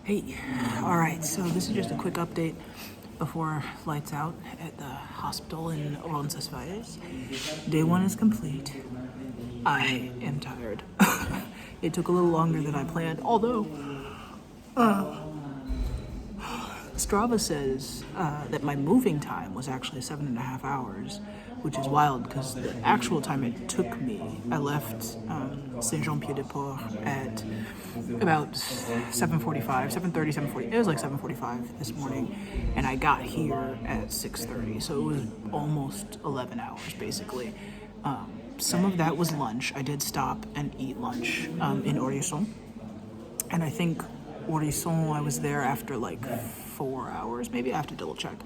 Hey, all right, so this is just a quick update before lights out at the hospital in Roncesvalles. Day one is complete. I am tired. It took a little longer than I planned, although Strava says that my moving time was actually 7.5 hours, which is wild because the actual time it took me, I left Saint-Jean-Pied-de-Port at about 7:45, 7:30, 7:40. It was like 7:45 this morning, and I got here at 6:30, so it was almost 11 hours basically. Some of that was lunch. I did stop and eat lunch in Horizon, and I think Horizon, I was there after like 4 hours, maybe I have to double check.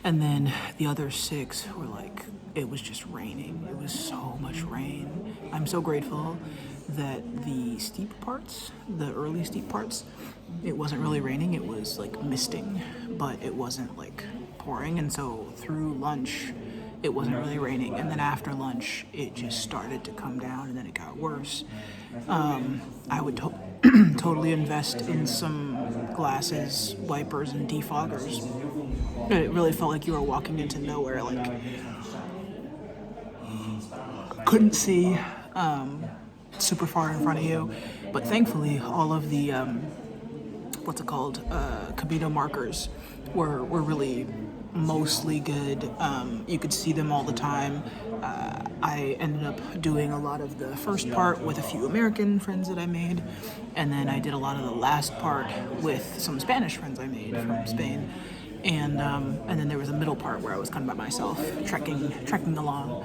And then the other 6 were like, it was just raining. It was so much rain. I'm so grateful that the steep parts, the early steep parts, it wasn't really raining. It was like misting, but it wasn't like pouring. And so through lunch, it wasn't really raining. And then after lunch, it just started to come down and then it got worse. I would totally invest in some glasses, wipers, and defoggers. It really felt like you were walking into nowhere, like couldn't see super far in front of you. But thankfully, all of the Camino markers were really mostly good. You could see them all the time. I ended up doing a lot of the first part with a few American friends that I made, and then I did a lot of the last part with some Spanish friends I made from Spain. And then there was a middle part where I was kind of by myself, trekking along.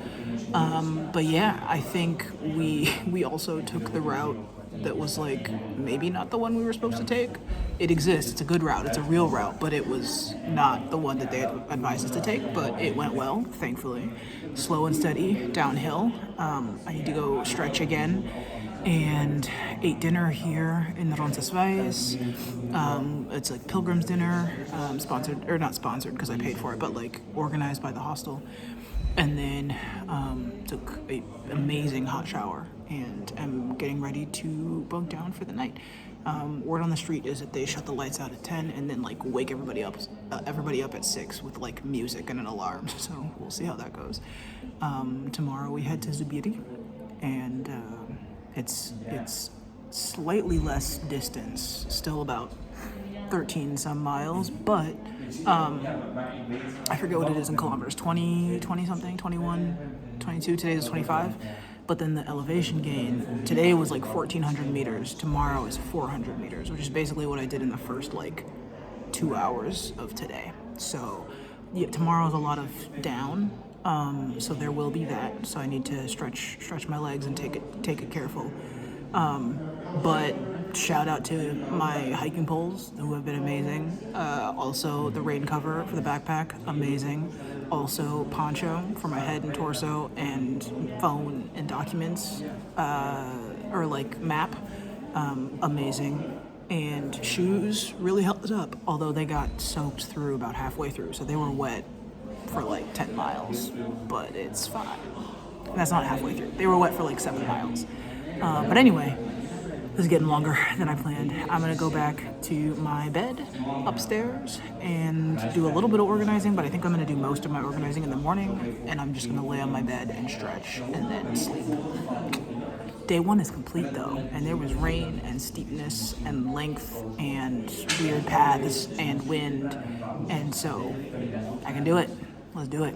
But yeah, I think we also took the route that was like maybe not the one we were supposed to take. It exists, it's a good route, it's a real route, but it was not the one that they had advised us to take, but it went well, thankfully. Slow and steady, downhill. I need to go stretch again, and ate dinner here in the Roncesvalles. It's like pilgrim's dinner, sponsored, or not sponsored because I paid for it, but like organized by the hostel. And then took an amazing hot shower and am getting ready to bunk down for the night. Word on the street is that they shut the lights out at 10 and then like wake everybody up at 6 with like music and an alarm. So we'll see how that goes. Tomorrow we head to Zubiri, and it's slightly less distance, still about 13 some miles, but I forget what it is in kilometers, 20 something, 21, 22, today is 25. But then the elevation gain, today was like 1,400 meters, tomorrow is 400 meters, which is basically what I did in the first like 2 hours of today. So yeah, tomorrow's a lot of down, so there will be that. So I need to stretch my legs and take it careful. But shout out to my hiking poles who have been amazing. Also the rain cover for the backpack, amazing. Also poncho for my head and torso, and phone and documents, or like map, amazing. And shoes really held up, although they got soaked through about halfway through, so they were wet for like 10 miles, but it's fine. That's not halfway through. They were wet for like 7 miles. But anyway, this is getting longer than I planned. I'm gonna go back to my bed upstairs and do a little bit of organizing, but I think I'm gonna do most of my organizing in the morning, and I'm just gonna lay on my bed and stretch and then sleep. Day one is complete though, and there was rain and steepness and length and weird paths and wind, and so I can do it. Let's do it.